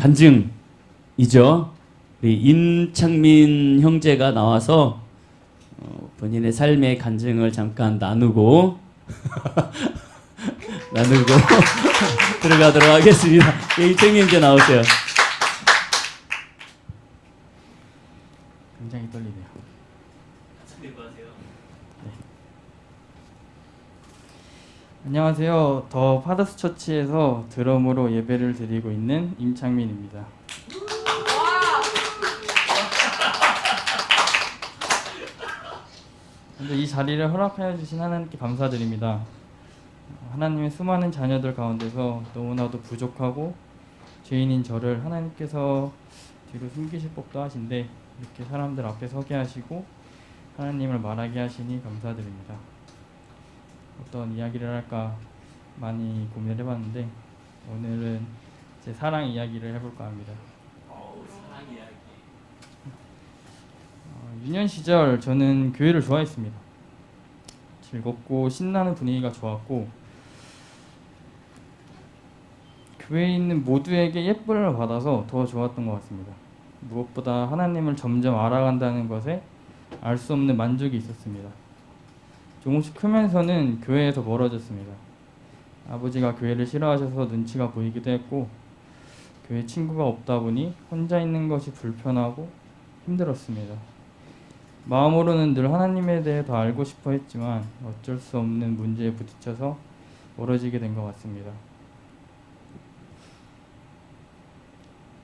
간증이죠. 우리 임창민 형제가 나와서 본인의 삶의 간증을 잠깐 나누고 들어가도록 하겠습니다. 예, 임창민 형제 나오세요. 굉장히 떨리네요. 안녕하세요. 더 파더스 처치에서 드럼으로 예배를 드리고 있는 임창민입니다. 먼저 이 자리를 허락하여 주신 하나님께 감사드립니다. 하나님의 수많은 자녀들 가운데서 너무나도 부족하고 죄인인 저를 하나님께서 뒤로 숨기실 법도 하신데 이렇게 사람들 앞에 서게 하시고 하나님을 말하게 하시니 감사드립니다. 어떤 이야기를 할까 많이 고민을 해봤는데 오늘은 제 사랑 이야기를 해볼까 합니다. 사랑 이야기. 유년 시절 저는 교회를 좋아했습니다. 즐겁고 신나는 분위기가 좋았고 교회에 있는 모두에게 예쁨을 받아서 더 좋았던 것 같습니다. 무엇보다 하나님을 점점 알아간다는 것에 알 수 없는 만족이 있었습니다. 조금씩 크면서는 교회에서 멀어졌습니다. 아버지가 교회를 싫어하셔서 눈치가 보이기도 했고 교회 친구가 없다 보니 혼자 있는 것이 불편하고 힘들었습니다. 마음으로는 늘 하나님에 대해 더 알고 싶어 했지만 어쩔 수 없는 문제에 부딪혀서 멀어지게 된 것 같습니다.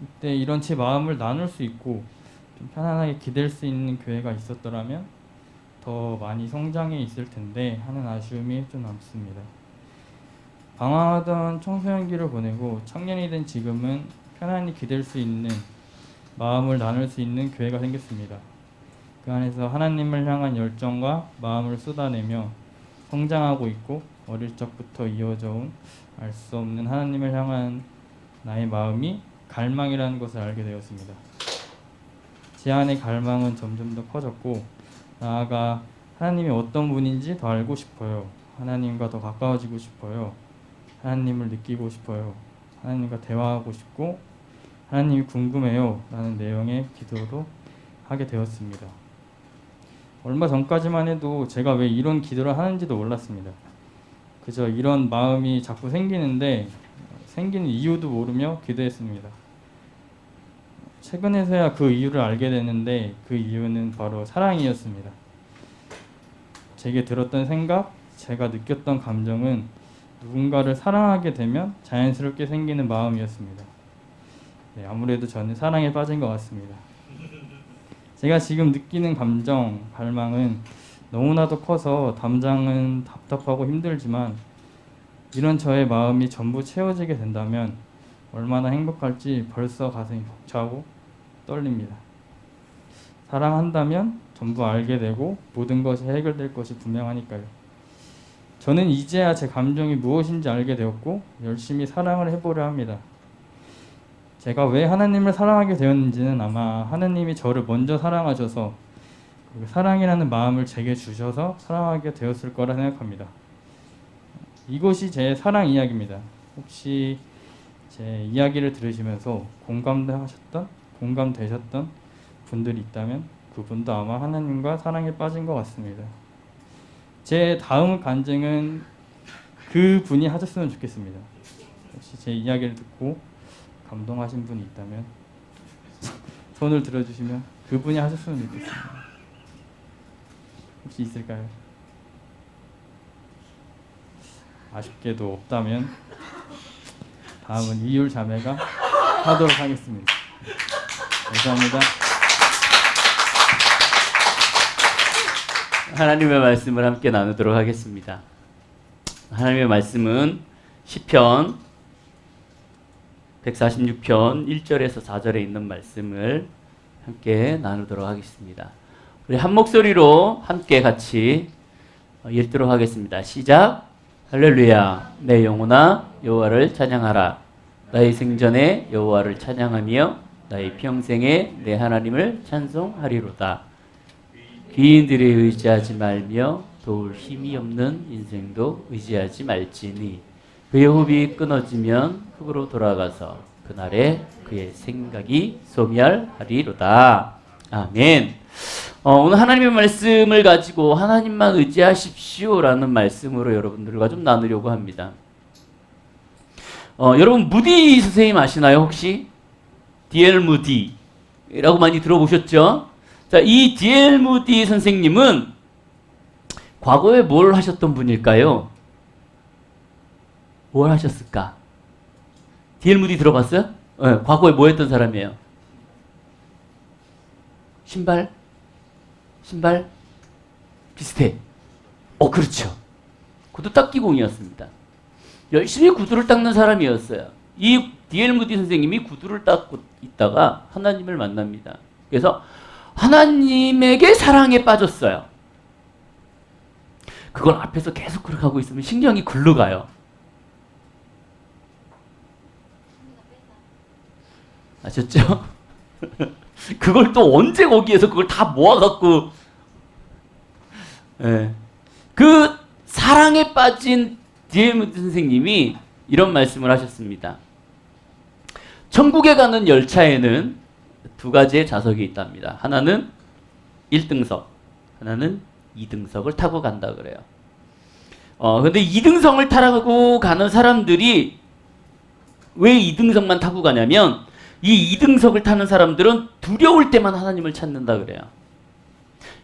이때 이런 제 마음을 나눌 수 있고 좀 편안하게 기댈 수 있는 교회가 있었더라면 더 많이 성장해 있을 텐데 하는 아쉬움이 좀 남습니다. 방황하던 청소년기를 보내고 청년이 된 지금은 편안히 기댈 수 있는 마음을 나눌 수 있는 교회가 생겼습니다. 그 안에서 하나님을 향한 열정과 마음을 쏟아내며 성장하고 있고 어릴 적부터 이어져 온 알 수 없는 하나님을 향한 나의 마음이 갈망이라는 것을 알게 되었습니다. 제 안의 갈망은 점점 더 커졌고 나아가 하나님이 어떤 분인지 더 알고 싶어요. 하나님과 더 가까워지고 싶어요. 하나님을 느끼고 싶어요. 하나님과 대화하고 싶고 하나님이 궁금해요. 라는 내용의 기도도 하게 되었습니다. 얼마 전까지만 해도 제가 왜 이런 기도를 하는지도 몰랐습니다. 그저 이런 마음이 자꾸 생기는데 생기는 이유도 모르며 기도했습니다. 최근에서야 그 이유를 알게 됐는데 그 이유는 바로 사랑이었습니다. 제게 들었던 생각, 제가 느꼈던 감정은 누군가를 사랑하게 되면 자연스럽게 생기는 마음이었습니다. 네, 아무래도 저는 사랑에 빠진 것 같습니다. 제가 지금 느끼는 감정, 갈망은 너무나도 커서 담장은 답답하고 힘들지만 이런 저의 마음이 전부 채워지게 된다면 얼마나 행복할지 벌써 가슴이 벅차고 떨립니다. 사랑한다면 전부 알게 되고 모든 것이 해결될 것이 분명하니까요. 저는 이제야 제 감정이 무엇인지 알게 되었고 열심히 사랑을 해보려 합니다. 제가 왜 하나님을 사랑하게 되었는지는 아마 하나님이 저를 먼저 사랑하셔서 그리고 사랑이라는 마음을 제게 주셔서 사랑하게 되었을 거라 생각합니다. 이것이 제 사랑 이야기입니다. 혹시 제 이야기를 들으시면서 공감되셨던 분들이 있다면 그분도 아마 하나님과 사랑에 빠진 것 같습니다. 제 다음 간증은 그 분이 하셨으면 좋겠습니다. 혹시 제 이야기를 듣고 감동하신 분이 있다면 손을 들어주시면 그분이 하셨으면 좋겠습니다. 혹시 있을까요? 아쉽게도 없다면 다음은 이율 자매가 하도록 하겠습니다. 감사합니다. 하나님의 말씀을 함께 나누도록 하겠습니다. 하나님의 말씀은 시편 146편 1절에서 4절에 있는 말씀을 함께 나누도록 하겠습니다. 우리 한 목소리로 함께 같이 읽도록 하겠습니다. 시작. 할렐루야. 내 영혼아 여호와를 찬양하라. 나의 생전에 여호와를 찬양하며 나의 평생에 내 하나님을 찬송하리로다. 귀인들에 의지하지 말며 도울 힘이 없는 인생도 의지하지 말지니 그의 호흡이 끊어지면 흙으로 돌아가서 그날에 그의 생각이 소멸하리로다. 아멘. 오늘 하나님의 말씀을 가지고 하나님만 의지하십시오라는 말씀으로 여러분들과 좀 나누려고 합니다. 여러분 무디 선생님 아시나요 혹시? D.L. 무디라고 많이 들어보셨죠? 자, 이 D.L. 무디 선생님은 과거에 뭘 하셨던 분일까요? 뭘 하셨을까? D.L. 무디 들어봤어요? 네, 과거에 뭐 했던 사람이에요? 신발 비슷해. 그렇죠. 구두 닦기 공이었습니다. 열심히 구두를 닦는 사람이었어요. 이 D.L. 무디 선생님이 구두를 닦고 있다가 하나님을 만납니다. 그래서 하나님에게 사랑에 빠졌어요. 그걸 앞에서 계속 그렇게 하고 있으면 신경이 글로 가요. 아셨죠? 그걸 또 언제 거기에서 그걸 다 모아갖고 그 사랑에 빠진 D.L. 선생님이 이런 말씀을 하셨습니다. 천국에 가는 열차에는 두 가지의 좌석이 있답니다. 하나는 1등석, 하나는 2등석을 타고 간다 그래요. 근데 2등석을 타고 가는 사람들이 왜 2등석만 타고 가냐면 이 2등석을 타는 사람들은 두려울 때만 하나님을 찾는다 그래요.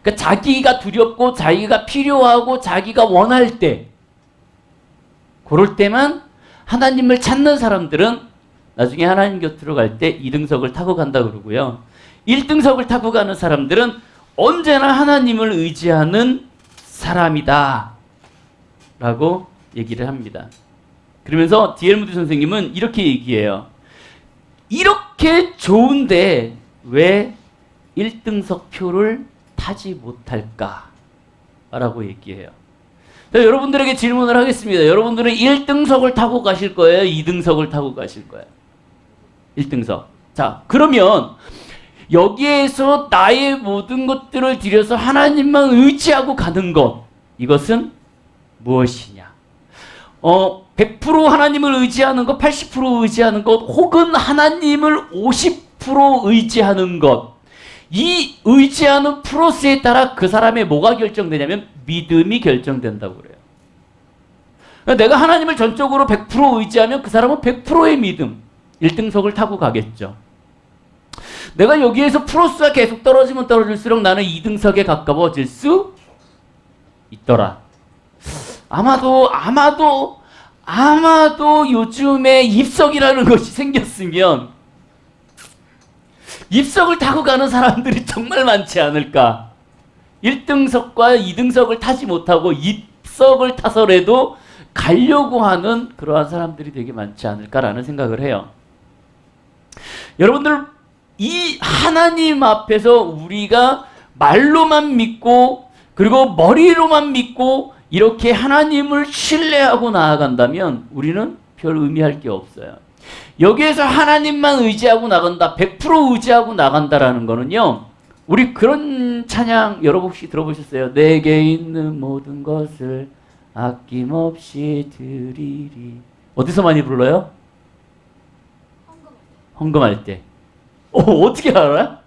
그러니까 자기가 두렵고 자기가 필요하고 자기가 원할 때 그럴 때만 하나님을 찾는 사람들은 나중에 하나님 곁으로 갈 때 2등석을 타고 간다 그러고요. 1등석을 타고 가는 사람들은 언제나 하나님을 의지하는 사람이다 라고 얘기를 합니다. 그러면서 D.L. 무디 선생님은 이렇게 얘기해요. 이렇게 좋은데 왜 1등석 표를 타지 못할까? 라고 얘기해요. 자, 여러분들에게 질문을 하겠습니다. 여러분들은 1등석을 타고 가실 거예요? 2등석을 타고 가실 거예요? 1등석. 자, 그러면 여기에서 나의 모든 것들을 들여서 하나님만 의지하고 가는 것, 이것은 무엇이냐? 100% 하나님을 의지하는 것, 80% 의지하는 것, 혹은 하나님을 50% 의지하는 것. 이 의지하는 프로세스에 따라 그 사람의 뭐가 결정되냐면 믿음이 결정된다고 그래요. 그러니까 내가 하나님을 전적으로 100% 의지하면 그 사람은 100%의 믿음, 1등석을 타고 가겠죠. 내가 여기에서 프로스가 계속 떨어지면 떨어질수록 나는 2등석에 가까워질 수 있더라. 아마도 요즘에 입석이라는 것이 생겼으면 입석을 타고 가는 사람들이 정말 많지 않을까. 1등석과 2등석을 타지 못하고 입석을 타서라도 가려고 하는 그러한 사람들이 되게 많지 않을까라는 생각을 해요. 여러분들, 이 하나님 앞에서 우리가 말로만 믿고 그리고 머리로만 믿고 이렇게 하나님을 신뢰하고 나아간다면 우리는 별 의미할 게 없어요. 여기에서 하나님만 의지하고 나간다, 100% 의지하고 나간다라는 거는요, 우리 그런 찬양 여러분 혹시 들어보셨어요? 내게 있는 모든 것을 아낌없이 드리리. 어디서 많이 불러요? 헌금할 때. 어떻게 알아요?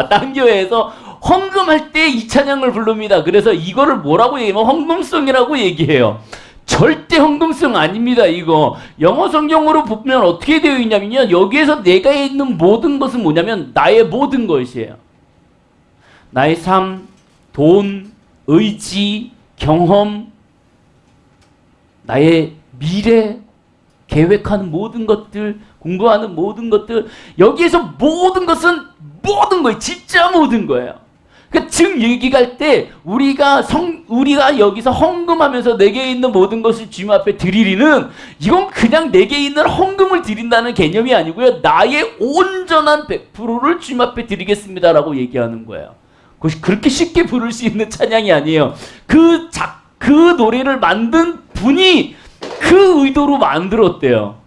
딴 교회에서 헌금할 때 이 찬양을 부릅니다. 그래서 이거를 뭐라고 얘기하면 헌금송이라고 얘기해요. 절대 헌금송 아닙니다. 이거 영어 성경으로 보면 어떻게 되어 있냐면요, 여기에서 내가 있는 모든 것은 뭐냐면 나의 모든 것이에요. 나의 삶, 돈, 의지, 경험, 나의 미래, 계획하는 모든 것들, 공부하는 모든 것들, 여기에서 모든 것은 모든 거예요. 진짜 모든 거예요. 그러니까 즉 얘기할 때 우리가 여기서 헌금하면서 내게 있는 모든 것을 주님 앞에 드리리는, 이건 그냥 내게 있는 헌금을 드린다는 개념이 아니고요, 나의 온전한 100%를 주님 앞에 드리겠습니다라고 얘기하는 거예요. 그것이 그렇게 쉽게 부를 수 있는 찬양이 아니에요. 그 노래를 만든 분이 그 의도로 만들었대요.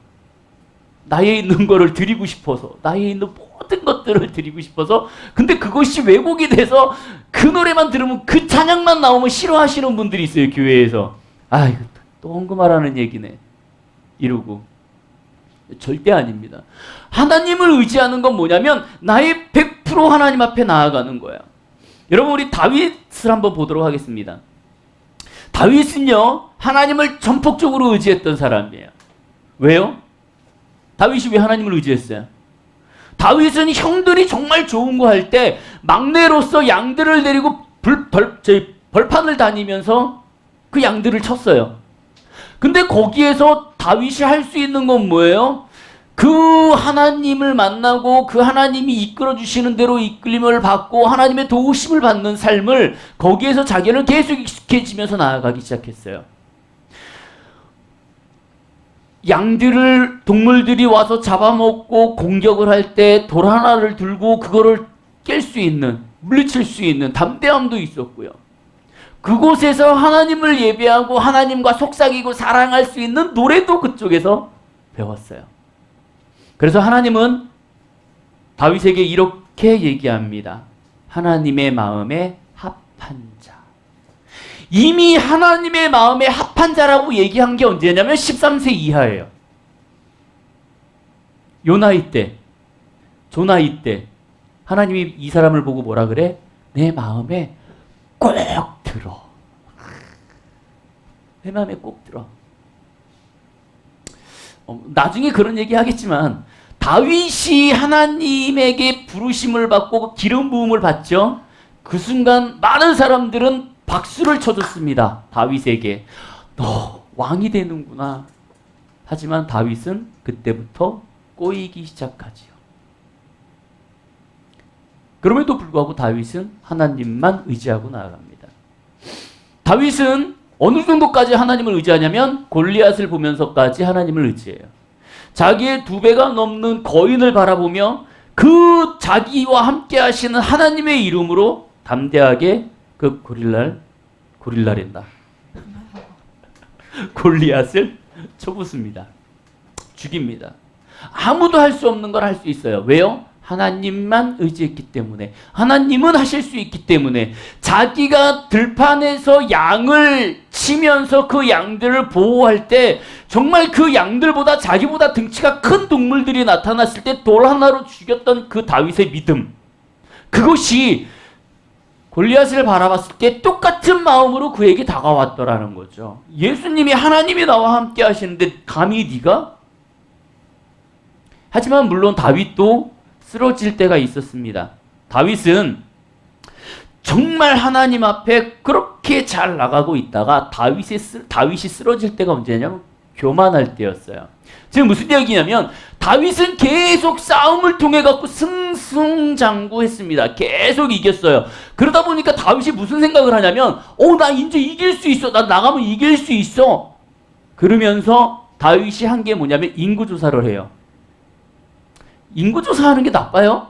나에 있는 거를 드리고 싶어서, 나에 있는 모든 것들을 드리고 싶어서. 근데 그것이 왜곡이 돼서 그 노래만 들으면, 그 찬양만 나오면 싫어하시는 분들이 있어요, 교회에서. 이거 또 헌금하라는 얘기네 이러고. 절대 아닙니다. 하나님을 의지하는 건 뭐냐면 나의 100% 하나님 앞에 나아가는 거예요. 여러분, 우리 다윗을 한번 보도록 하겠습니다. 다윗은요, 하나님을 전폭적으로 의지했던 사람이에요. 왜요? 다윗이 왜 하나님을 의지했어요? 다윗은 형들이 정말 좋은 거 할 때 막내로서 양들을 데리고 벌판을 다니면서 그 양들을 쳤어요. 근데 거기에서 다윗이 할 수 있는 건 뭐예요? 그 하나님을 만나고 그 하나님이 이끌어 주시는 대로 이끌림을 받고 하나님의 도우심을 받는 삶을 거기에서 자기는 계속 익숙해지면서 나아가기 시작했어요. 양들을 동물들이 와서 잡아먹고 공격을 할 때 돌 하나를 들고 그거를 깰 수 있는, 물리칠 수 있는 담대함도 있었고요. 그곳에서 하나님을 예배하고 하나님과 속삭이고 사랑할 수 있는 노래도 그쪽에서 배웠어요. 그래서 하나님은 다윗에게 이렇게 얘기합니다. 하나님의 마음에 합한 자. 이미 하나님의 마음에 합한 자라고 얘기한 게 언제냐면 13세 이하예요. 요나이 때, 조나이 때 하나님이 이 사람을 보고 뭐라 그래? 내 마음에 꼭 들어. 내 마음에 꼭 들어. 나중에 그런 얘기 하겠지만 다윗이 하나님에게 부르심을 받고 기름 부음을 받죠. 그 순간 많은 사람들은 박수를 쳐줬습니다. 다윗에게. 너 왕이 되는구나. 하지만 다윗은 그때부터 꼬이기 시작하지요. 그럼에도 불구하고 다윗은 하나님만 의지하고 나아갑니다. 다윗은 어느 정도까지 하나님을 의지하냐면 골리앗을 보면서까지 하나님을 의지해요. 자기의 2배가 넘는 거인을 바라보며 그 자기와 함께 하시는 하나님의 이름으로 담대하게 그 고릴라랜다. 골리앗을 쳐붓습니다. 죽입니다. 아무도 할 수 없는 걸 할 수 있어요. 왜요? 하나님만 의지했기 때문에. 하나님은 하실 수 있기 때문에. 자기가 들판에서 양을 치면서 그 양들을 보호할 때 정말 그 양들보다 자기보다 등치가 큰 동물들이 나타났을 때 돌 하나로 죽였던 그 다윗의 믿음. 그것이 골리앗을 바라봤을 때 똑같은 마음으로 그에게 다가왔더라는 거죠. 예수님이 하나님이 나와 함께 하시는데 감히 네가? 하지만 물론 다윗도 쓰러질 때가 있었습니다. 다윗은 정말 하나님 앞에 그렇게 잘 나가고 있다가 다윗이 쓰러질 때가 언제냐면 교만할 때였어요. 지금 무슨 얘기냐면 다윗은 계속 싸움을 통해 갖고 승승장구했습니다. 계속 이겼어요. 그러다 보니까 다윗이 무슨 생각을 하냐면 나 이제 이길 수 있어. 나 나가면 이길 수 있어. 그러면서 다윗이 한 게 뭐냐면 인구조사를 해요. 인구조사하는 게 나빠요?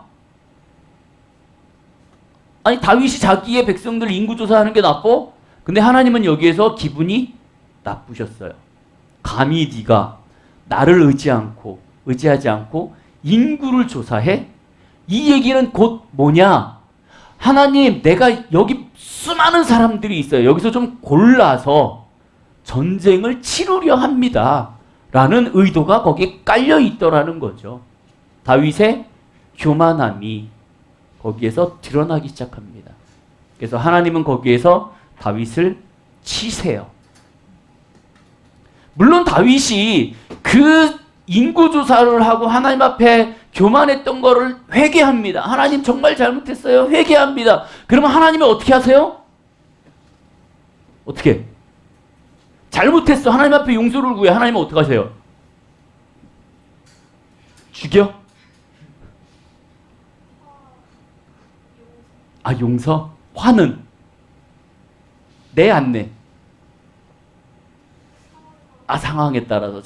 아니 다윗이 자기의 백성들 인구조사하는 게 나빠? 근데 하나님은 여기에서 기분이 나쁘셨어요. 감히 네가 나를 의지하지 않고 인구를 조사해? 이 얘기는 곧 뭐냐? 하나님, 내가 여기 수많은 사람들이 있어요. 여기서 좀 골라서 전쟁을 치르려 합니다. 라는 의도가 거기에 깔려 있더라는 거죠. 다윗의 교만함이 거기에서 드러나기 시작합니다. 그래서 하나님은 거기에서 다윗을 치세요. 물론 다윗이 그 인구조사를 하고 하나님 앞에 교만했던 거를 회개합니다. 하나님 정말 잘못했어요. 회개합니다. 그러면 하나님이 어떻게 하세요? 어떻게? 잘못했어. 하나님 앞에 용서를 구해. 하나님은 어떻게 하세요? 죽여? 용서? 화는? 내 안 내? 상황에 따라서.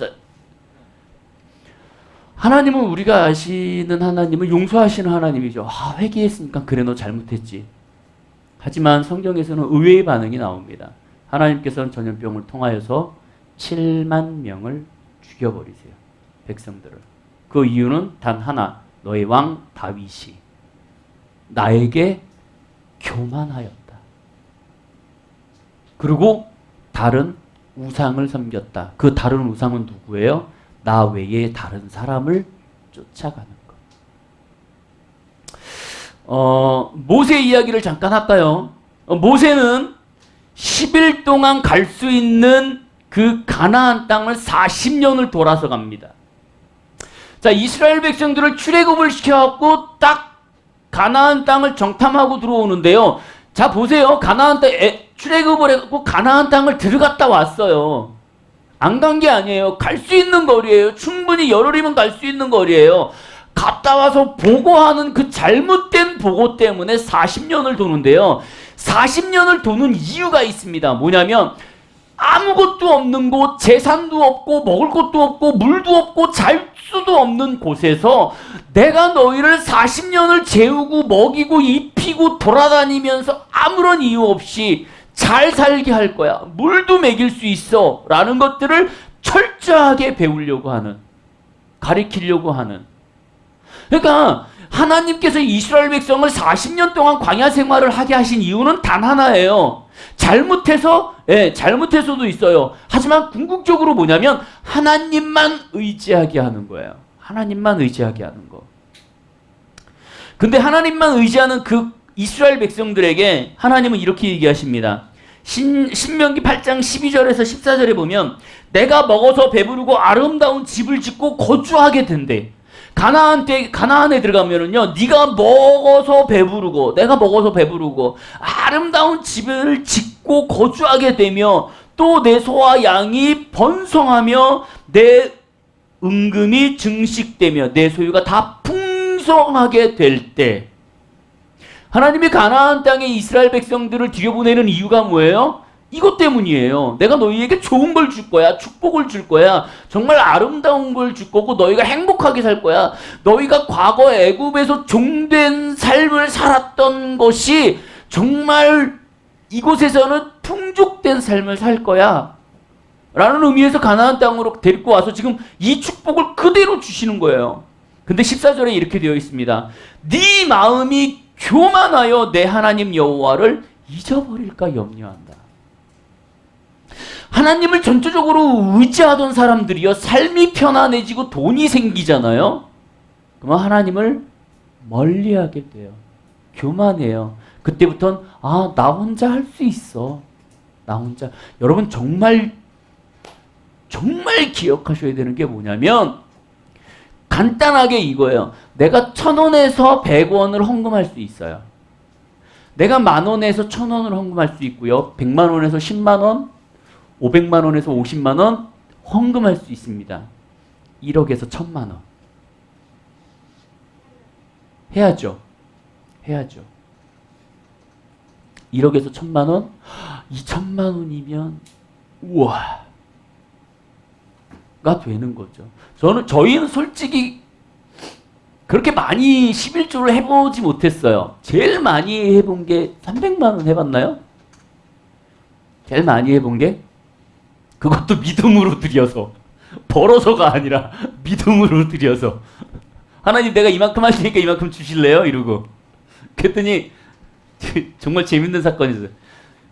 하나님은 우리가 아시는 하나님은 용서하시는 하나님이죠. 회개했으니까 그래 너 잘못했지. 하지만 성경에서는 의외의 반응이 나옵니다. 하나님께서는 전염병을 통하여서 7만 명을 죽여버리세요. 백성들을. 그 이유는 단 하나. 너의 왕 다윗이 나에게 교만하였다. 그리고 다른 우상을 섬겼다. 그 다른 우상은 누구예요? 나 외에 다른 사람을 쫓아가는 것. 모세 이야기를 잠깐 할까요? 모세는 10일 동안 갈 수 있는 그 가나안 땅을 40년을 돌아서 갑니다. 자, 이스라엘 백성들을 출애굽을 시켜갖고 딱 가나안 땅을 정탐하고 들어오는데요. 자, 보세요. 가나안 땅 출애굽을 해갖고 가나안 땅을 들어갔다 왔어요. 안 간 게 아니에요. 갈 수 있는 거리예요. 충분히 열흘이면 갈 수 있는 거리예요. 갔다 와서 보고하는 그 잘못된 보고 때문에 40년을 도는데요. 40년을 도는 이유가 있습니다. 뭐냐면 아무것도 없는 곳, 재산도 없고 먹을 것도 없고 물도 없고 잘 수도 없는 곳에서 내가 너희를 40년을 재우고 먹이고 입히고 돌아다니면서 아무런 이유 없이 잘 살게 할 거야. 물도 먹일 수 있어. 라는 것들을 철저하게 배우려고 하는, 가르치려고 하는. 그러니까 하나님께서 이스라엘 백성을 40년 동안 광야 생활을 하게 하신 이유는 단 하나예요. 잘못해서도 있어요. 하지만 궁극적으로 뭐냐면 하나님만 의지하게 하는 거예요. 하나님만 의지하게 하는 거. 근데 하나님만 의지하는 그 이스라엘 백성들에게 하나님은 이렇게 얘기하십니다. 신명기 8장 12절에서 14절에 보면 내가 먹어서 배부르고 아름다운 집을 짓고 거주하게 된대. 가나안에 들어가면은요, 네가 먹어서 배부르고, 내가 먹어서 배부르고, 아름다운 집을 짓고 거주하게 되며, 또 내 소와 양이 번성하며, 내 은금이 증식되며, 내 소유가 다 풍성하게 될 때, 하나님이 가나안 땅에 이스라엘 백성들을 들여보내는 이유가 뭐예요? 이것 때문이에요. 내가 너희에게 좋은 걸 줄 거야. 축복을 줄 거야. 정말 아름다운 걸 줄 거고 너희가 행복하게 살 거야. 너희가 과거 애굽에서 종된 삶을 살았던 것이 정말 이곳에서는 풍족된 삶을 살 거야. 라는 의미에서 가나안 땅으로 데리고 와서 지금 이 축복을 그대로 주시는 거예요. 근데 14절에 이렇게 되어 있습니다. 네 마음이 교만하여 내 하나님 여호와를 잊어버릴까 염려한다. 하나님을 전적으로 의지하던 사람들이요, 삶이 편안해지고 돈이 생기잖아요. 그러면 하나님을 멀리하게 돼요. 교만해요. 그때부터는 나 혼자 할 수 있어. 나 혼자. 여러분 정말 기억하셔야 되는 게 뭐냐면 간단하게 이거예요. 내가 1,000원에서 100원을 헌금할 수 있어요. 내가 10,000원에서 1,000원을 헌금할 수 있고요. 100만원에서 10만원, 500만원에서 50만원 헌금할 수 있습니다. 1억에서 1,000만원. 해야죠. 1억에서 1,000만원? 2,000만원이면 우와 가 되는 거죠. 저희는 솔직히 그렇게 많이 11조를 해보지 못했어요. 제일 많이 해본 게 300만원 해봤나요? 제일 많이 해본 게 그것도 믿음으로 드려서, 벌어서가 아니라 믿음으로 드려서, 하나님 내가 이만큼 할 테니까 이만큼 주실래요? 이러고. 그랬더니 정말 재밌는 사건이 있어요.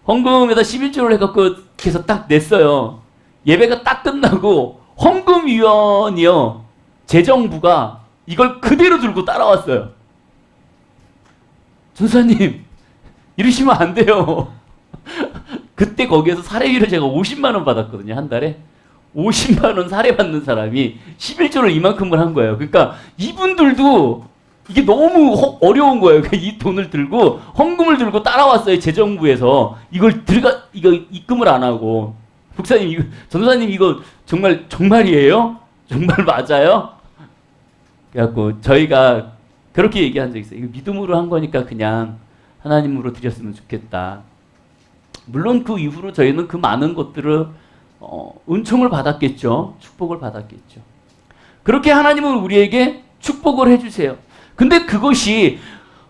헌금에다 11조를 해갖고 해서 딱 냈어요. 예배가 딱 끝나고 헌금위원이요, 재정부가 이걸 그대로 들고 따라왔어요. 전사님 이러시면 안 돼요. 그때 거기에서 사례비를 제가 50만원 받았거든요. 한 달에 50만원 사례받는 사람이 11조를 이만큼을 한 거예요. 그러니까 이분들도 이게 너무 어려운 거예요. 그러니까 이 돈을 들고 헌금을 들고 따라왔어요. 재정부에서 이거 입금을 안 하고. 목사님 전도사님 이거 정말이에요? 정말 맞아요? 그래갖고 저희가 그렇게 얘기한 적 있어요. 이거 믿음으로 한 거니까 그냥 하나님으로 드렸으면 좋겠다. 물론 그 이후로 저희는 그 많은 것들을 은총을 받았겠죠. 축복을 받았겠죠. 그렇게 하나님은 우리에게 축복을 해주세요. 근데 그것이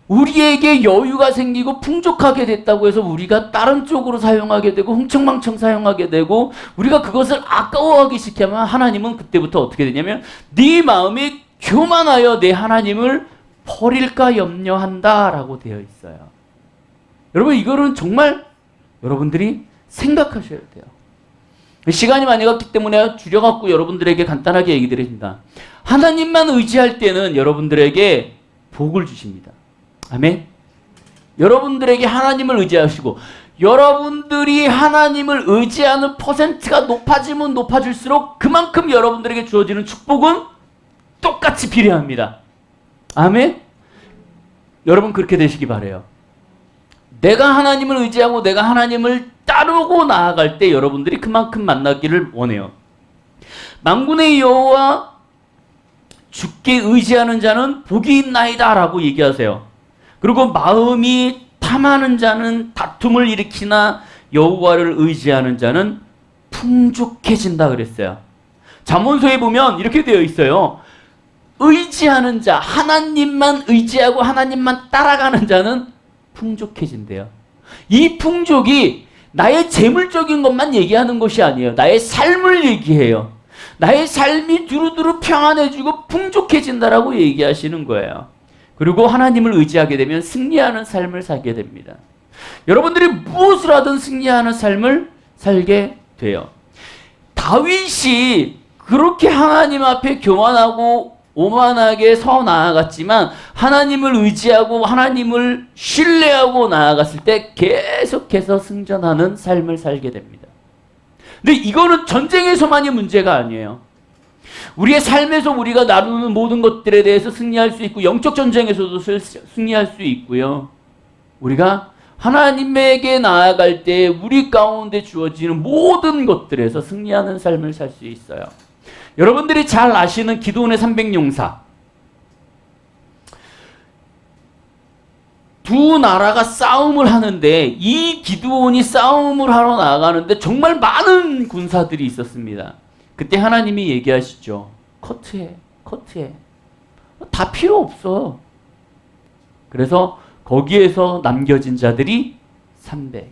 우리에게 여유가 생기고 풍족하게 됐다고 해서 우리가 다른 쪽으로 사용하게 되고 흥청망청 사용하게 되고 우리가 그것을 아까워하기 시작하면 하나님은 그때부터 어떻게 되냐면 네 마음이 교만하여 내 하나님을 버릴까 염려한다 라고 되어 있어요. 여러분 이거는 정말 여러분들이 생각하셔야 돼요. 시간이 많이 갔기 때문에 줄여갖고 여러분들에게 간단하게 얘기 드립니다. 하나님만 의지할 때는 여러분들에게 복을 주십니다. 아멘. 여러분들에게 하나님을 의지하시고 여러분들이 하나님을 의지하는 퍼센트가 높아지면 높아질수록 그만큼 여러분들에게 주어지는 축복은 똑같이 비례합니다. 아멘. 여러분 그렇게 되시기 바라요. 내가 하나님을 의지하고 내가 하나님을 따르고 나아갈 때 여러분들이 그만큼 만나기를 원해요. 만군의 여호와 주께 의지하는 자는 복이 있나이다 라고 얘기하세요. 그리고 마음이 탐하는 자는 다툼을 일으키나 여호와를 의지하는 자는 풍족해진다 그랬어요. 잠언서에 보면 이렇게 되어 있어요. 의지하는 자, 하나님만 의지하고 하나님만 따라가는 자는 풍족해진대요. 이 풍족이 나의 재물적인 것만 얘기하는 것이 아니에요. 나의 삶을 얘기해요. 나의 삶이 두루두루 평안해지고 풍족해진다라고 얘기하시는 거예요. 그리고 하나님을 의지하게 되면 승리하는 삶을 살게 됩니다. 여러분들이 무엇을 하든 승리하는 삶을 살게 돼요. 다윗이 그렇게 하나님 앞에 교만하고 오만하게 서 나아갔지만 하나님을 의지하고 하나님을 신뢰하고 나아갔을 때 계속해서 승전하는 삶을 살게 됩니다. 근데 이거는 전쟁에서만이 문제가 아니에요. 우리의 삶에서 우리가 나누는 모든 것들에 대해서 승리할 수 있고 영적 전쟁에서도 승리할 수 있고요. 우리가 하나님에게 나아갈 때 우리 가운데 주어지는 모든 것들에서 승리하는 삶을 살 수 있어요. 여러분들이 잘 아시는 기드온의 300용사. 두 나라가 싸움을 하는데 이 기드온이 싸움을 하러 나가는데 정말 많은 군사들이 있었습니다. 그때 하나님이 얘기하시죠. 커트해. 다 필요 없어. 그래서 거기에서 남겨진 자들이 300.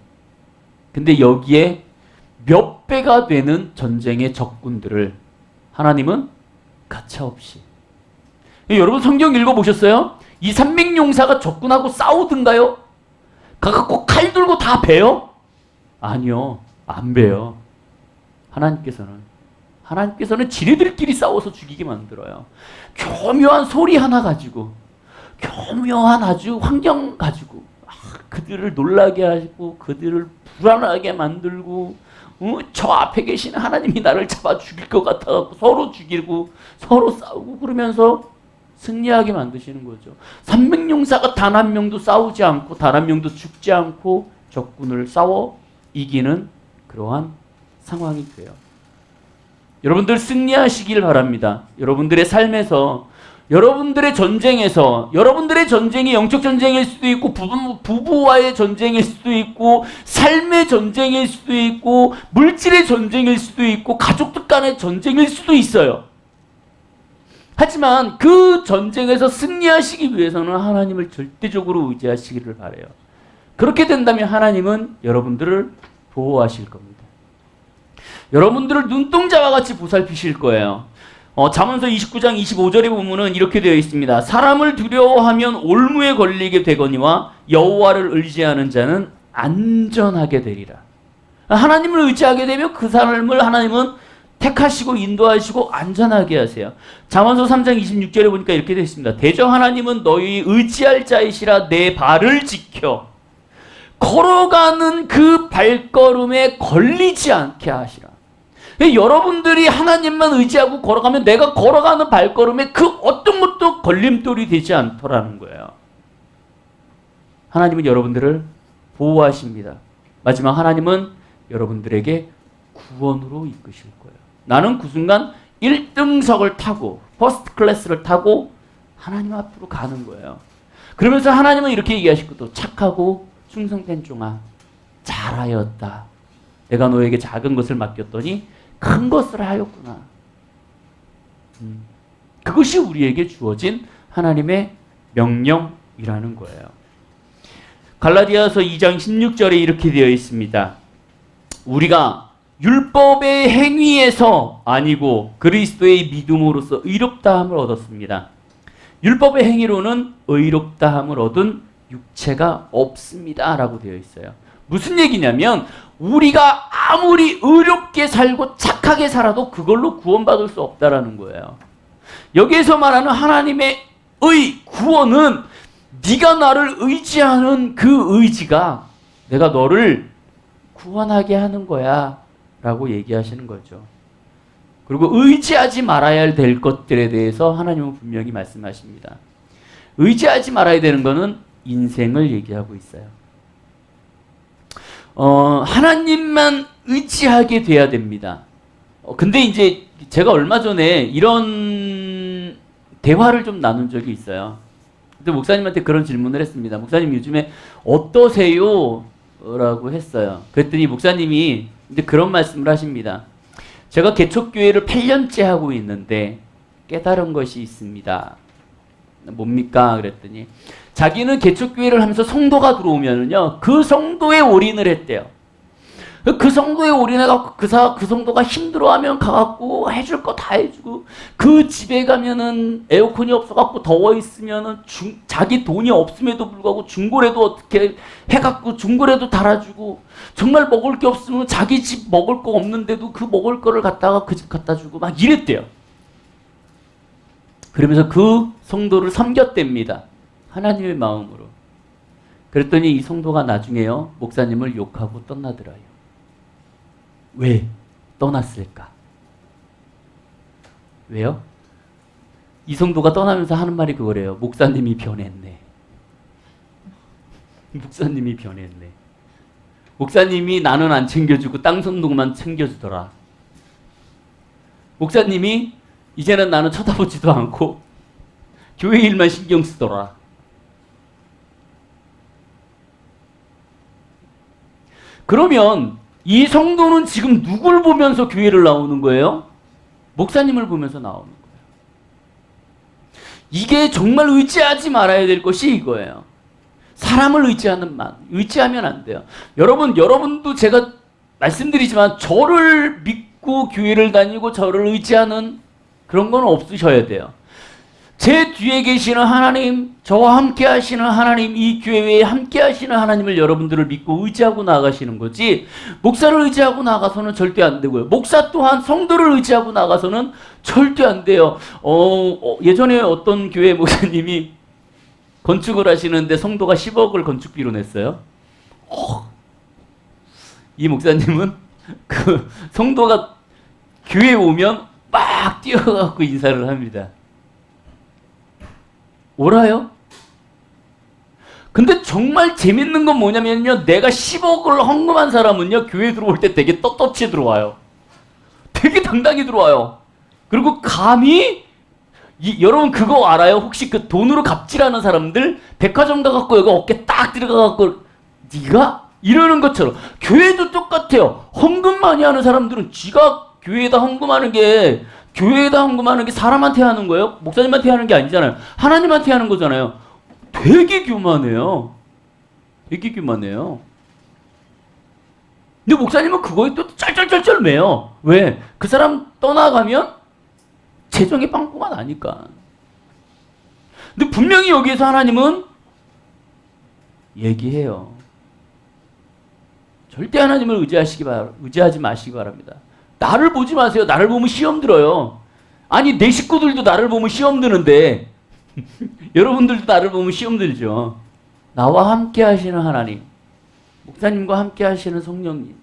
근데 여기에 몇 배가 되는 전쟁의 적군들을 하나님은 가차없이. 여러분 성경 읽어보셨어요? 이 300용사가 적군하고 싸우든가요? 가갖고 칼 들고 다 베요? 아니요. 안 베요. 하나님께서는 지네들끼리 싸워서 죽이게 만들어요. 교묘한 소리 하나 가지고, 교묘한 아주 환경 가지고 그들을 놀라게 하시고 그들을 불안하게 만들고 저 앞에 계신 하나님이 나를 잡아 죽일 것 같아서 서로 죽이고 서로 싸우고 그러면서 승리하게 만드시는 거죠. 300용사가 단 한 명도 싸우지 않고 단 한 명도 죽지 않고 적군을 싸워 이기는 그러한 상황이 돼요. 여러분들 승리하시길 바랍니다. 여러분들의 삶에서, 여러분들의 전쟁에서, 여러분들의 전쟁이 영적 전쟁일 수도 있고 부부와의 전쟁일 수도 있고 삶의 전쟁일 수도 있고 물질의 전쟁일 수도 있고 가족들 간의 전쟁일 수도 있어요. 하지만 그 전쟁에서 승리하시기 위해서는 하나님을 절대적으로 의지하시기를 바라요. 그렇게 된다면 하나님은 여러분들을 보호하실 겁니다. 여러분들을 눈동자와 같이 보살피실 거예요. 잠언서 29장 25절에 보면은 이렇게 되어 있습니다. 사람을 두려워하면 올무에 걸리게 되거니와 여호와를 의지하는 자는 안전하게 되리라. 하나님을 의지하게 되면 그 사람을 하나님은 택하시고 인도하시고 안전하게 하세요. 잠언서 3장 26절에 보니까 이렇게 되어 있습니다. 대저 하나님은 너희 의지할 자이시라 내 발을 지켜 걸어가는 그 발걸음에 걸리지 않게 하시라. 여러분들이 하나님만 의지하고 걸어가면 내가 걸어가는 발걸음에 그 어떤 것도 걸림돌이 되지 않더라는 거예요. 하나님은 여러분들을 보호하십니다. 마지막 하나님은 여러분들에게 구원으로 이끄실 거예요. 나는 그 순간 1등석을 타고 퍼스트 클래스를 타고 하나님 앞으로 가는 거예요. 그러면서 하나님은 이렇게 얘기하실 것도 착하고 충성된 종아 잘하였다. 내가 너에게 작은 것을 맡겼더니 큰 것을 하였구나. 그것이 우리에게 주어진 하나님의 명령이라는 거예요. 갈라디아서 2장 16절에 이렇게 되어 있습니다. 우리가 율법의 행위에서 아니고 그리스도의 믿음으로써 의롭다함을 얻었습니다. 율법의 행위로는 의롭다함을 얻은 육체가 없습니다. 라고 되어 있어요. 무슨 얘기냐면 우리가 아무리 의롭게 살고 착하게 살아도 그걸로 구원받을 수 없다라는 거예요. 여기에서 말하는 하나님의 구원은 네가 나를 의지하는 그 의지가 내가 너를 구원하게 하는 거야 라고 얘기하시는 거죠. 그리고 의지하지 말아야 될 것들에 대해서 하나님은 분명히 말씀하십니다. 의지하지 말아야 되는 것은 인생을 얘기하고 있어요. 하나님만 의지하게 돼야 됩니다. 근데 이제 제가 얼마 전에 이런 대화를 좀 나눈 적이 있어요. 근데 목사님한테 그런 질문을 했습니다. 목사님 요즘에 어떠세요? 라고 했어요. 그랬더니 목사님이 이제 그런 말씀을 하십니다. 제가 개척교회를 8년째 하고 있는데 깨달은 것이 있습니다. 뭡니까? 그랬더니 자기는 개척교회를 하면서 성도가 들어오면은요, 그 성도에 올인을 했대요. 그 성도에 올인해갖고 그 성도가 힘들어하면 가갖고 해줄 거 다 해주고, 그 집에 가면은 에어컨이 없어갖고 더워 있으면은 자기 돈이 없음에도 불구하고 중고래도 어떻게 해갖고 중고래도 달아주고, 정말 먹을 게 없으면 자기 집 먹을 거 없는데도 그 먹을 거를 갖다가 그 집 갖다 주고 막 이랬대요. 그러면서 그 성도를 섬겼답니다. 하나님의 마음으로. 그랬더니 이 성도가 나중에요, 목사님을 욕하고 떠나더라요. 왜 떠났을까? 왜요? 이 성도가 떠나면서 하는 말이 그거래요. 목사님이 변했네. 목사님이 변했네. 목사님이 나는 안 챙겨주고 땅 성도만 챙겨주더라. 목사님이 이제는 나는 쳐다보지도 않고 교회 일만 신경 쓰더라. 그러면 이 성도는 지금 누굴 보면서 교회를 나오는 거예요? 목사님을 보면서 나오는 거예요. 이게 정말 의지하지 말아야 될 것이 이거예요. 사람을 의지하면 안 돼요. 여러분도 제가 말씀드리지만 저를 믿고 교회를 다니고 저를 의지하는 그런 건 없으셔야 돼요. 제 뒤에 계시는 하나님, 저와 함께 하시는 하나님, 이 교회에 함께 하시는 하나님을 여러분들을 믿고 의지하고 나가시는 거지, 목사를 의지하고 나가서는 절대 안 되고요. 목사 또한 성도를 의지하고 나가서는 절대 안 돼요. 예전에 어떤 교회 목사님이 건축을 하시는데 성도가 10억을 건축비로 냈어요. 이 목사님은 그 성도가 교회에 오면 막 뛰어가고 인사를 합니다. 오라요? 근데 정말 재밌는 건 뭐냐면요, 내가 10억을 헌금한 사람은요, 교회 들어올 때 되게 떳떳이 들어와요. 되게 당당히 들어와요. 그리고 감히 여러분 그거 알아요? 혹시 그 돈으로 갑질하는 사람들 백화점 가갖고 여기 어깨 딱 들어가갖고 네가? 이러는 것처럼 교회도 똑같아요. 헌금 많이 하는 사람들은 지가 교회에다 헌금하는 게 사람한테 하는 거예요? 목사님한테 하는 게 아니잖아요. 하나님한테 하는 거잖아요. 되게 교만해요. 되게 교만해요. 근데 목사님은 그거에 또 쩔쩔쩔쩔 매요. 왜? 그 사람 떠나가면 재정이 빵꾸가 나니까. 근데 분명히 여기에서 하나님은 얘기해요. 절대 하나님을 의지하지 마시기 바랍니다. 나를 보지 마세요. 나를 보면 시험 들어요. 아니 내 식구들도 나를 보면 시험 드는데 여러분들도 나를 보면 시험 들죠. 나와 함께 하시는 하나님, 목사님과 함께 하시는 성령님,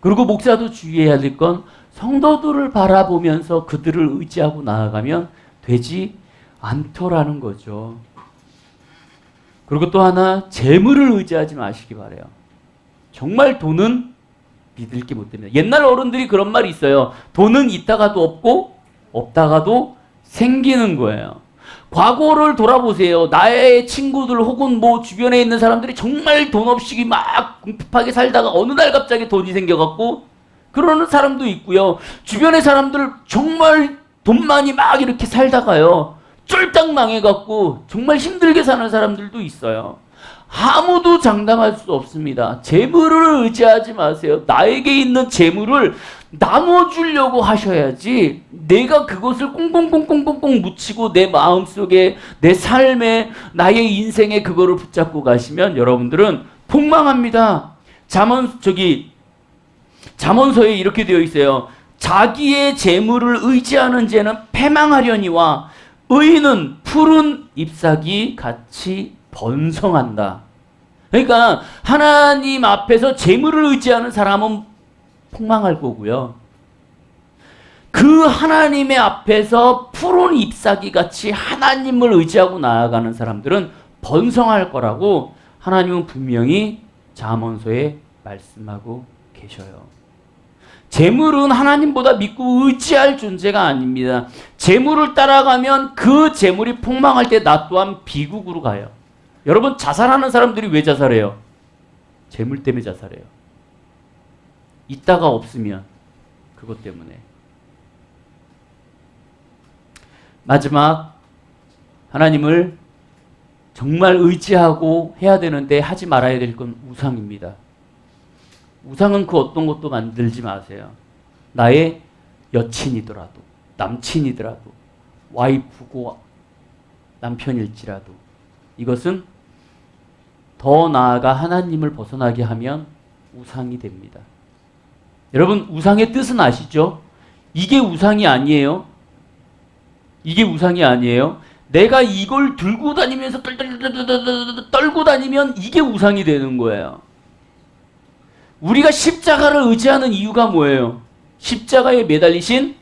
그리고 목사도 주의해야 될 건 성도들을 바라보면서 그들을 의지하고 나아가면 되지 않더라는 거죠. 그리고 또 하나, 재물을 의지하지 마시기 바라요. 정말 돈은 믿을 게 못 됩니다. 옛날 어른들이 그런 말이 있어요. 돈은 있다가도 없고 없다가도 생기는 거예요. 과거를 돌아보세요. 나의 친구들 혹은 뭐 주변에 있는 사람들이 정말 돈 없이 막 궁핍하게 살다가 어느 날 갑자기 돈이 생겨갖고 그러는 사람도 있고요. 주변의 사람들 정말 돈 많이 막 이렇게 살다가요, 쫄딱 망해갖고 정말 힘들게 사는 사람들도 있어요. 아무도 장담할 수 없습니다. 재물을 의지하지 마세요. 나에게 있는 재물을 나눠주려고 하셔야지, 내가 그것을 꽁꽁꽁꽁꽁꽁 묻히고 내 마음속에, 내 삶에, 나의 인생에 그거를 붙잡고 가시면 여러분들은 폭망합니다. 잠언서에 이렇게 되어 있어요. 자기의 재물을 의지하는 자는 패망하려니와 의인은 푸른 잎사귀 같이 번성한다. 그러니까 하나님 앞에서 재물을 의지하는 사람은 폭망할 거고요. 그 하나님의 앞에서 푸른 잎사귀 같이 하나님을 의지하고 나아가는 사람들은 번성할 거라고 하나님은 분명히 잠언서에 말씀하고 계셔요. 재물은 하나님보다 믿고 의지할 존재가 아닙니다. 재물을 따라가면 그 재물이 폭망할 때 나 또한 비극으로 가요. 여러분, 자살하는 사람들이 왜 자살해요? 재물 때문에 자살해요. 있다가 없으면 그것 때문에. 마지막, 하나님을 정말 의지하고 해야 되는데 하지 말아야 될 건 우상입니다. 우상은 그 어떤 것도 만들지 마세요. 나의 여친이더라도, 남친이더라도, 와이프고 남편일지라도 이것은 더 나아가 하나님을 벗어나게 하면 우상이 됩니다. 여러분, 우상의 뜻은 아시죠? 이게 우상이 아니에요. 이게 우상이 아니에요. 내가 이걸 들고 다니면서 떨고 다니면 이게 우상이 되는 거예요. 우리가 십자가를 의지하는 이유가 뭐예요? 십자가에 매달리신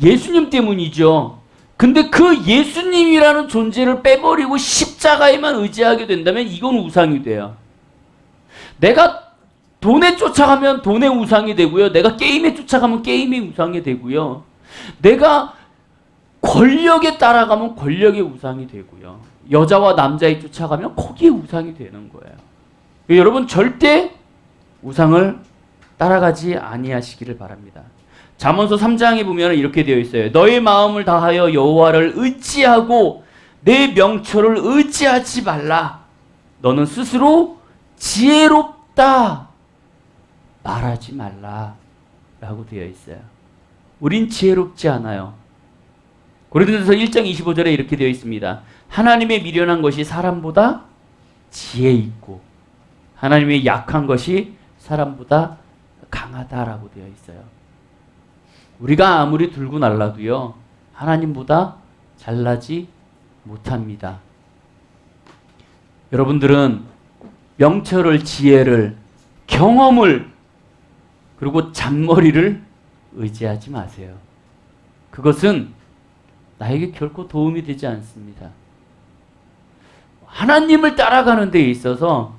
예수님 때문이죠. 근데 그 예수님이라는 존재를 빼버리고 십자가에만 의지하게 된다면 이건 우상이 돼요. 내가 돈에 쫓아가면 돈의 우상이 되고요. 내가 게임에 쫓아가면 게임의 우상이 되고요. 내가 권력에 따라가면 권력의 우상이 되고요. 여자와 남자에 쫓아가면 거기에 우상이 되는 거예요. 여러분, 절대 우상을 따라가지 아니하시기를 바랍니다. 잠언서 3장에 보면 이렇게 되어 있어요. 너의 마음을 다하여 여호와를 의지하고 내 명철을 의지하지 말라. 너는 스스로 지혜롭다 말하지 말라 라고 되어 있어요. 우린 지혜롭지 않아요. 고린도전서 1장 25절에 이렇게 되어 있습니다. 하나님의 미련한 것이 사람보다 지혜 있고 하나님의 약한 것이 사람보다 강하다라고 되어 있어요. 우리가 아무리 들고 날라도요, 하나님보다 잘나지 못합니다. 여러분들은 명철을, 지혜를, 경험을, 그리고 잔머리를 의지하지 마세요. 그것은 나에게 결코 도움이 되지 않습니다. 하나님을 따라가는 데 있어서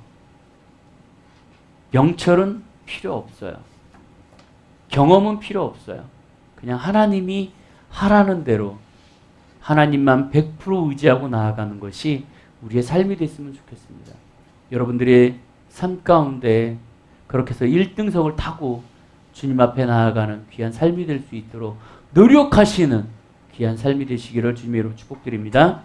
명철은 필요 없어요. 경험은 필요 없어요. 그냥 하나님이 하라는 대로 하나님만 100% 의지하고 나아가는 것이 우리의 삶이 됐으면 좋겠습니다. 여러분들의 삶 가운데 그렇게 해서 1등석을 타고 주님 앞에 나아가는 귀한 삶이 될 수 있도록 노력하시는 귀한 삶이 되시기를 주님의 이름으로 축복드립니다.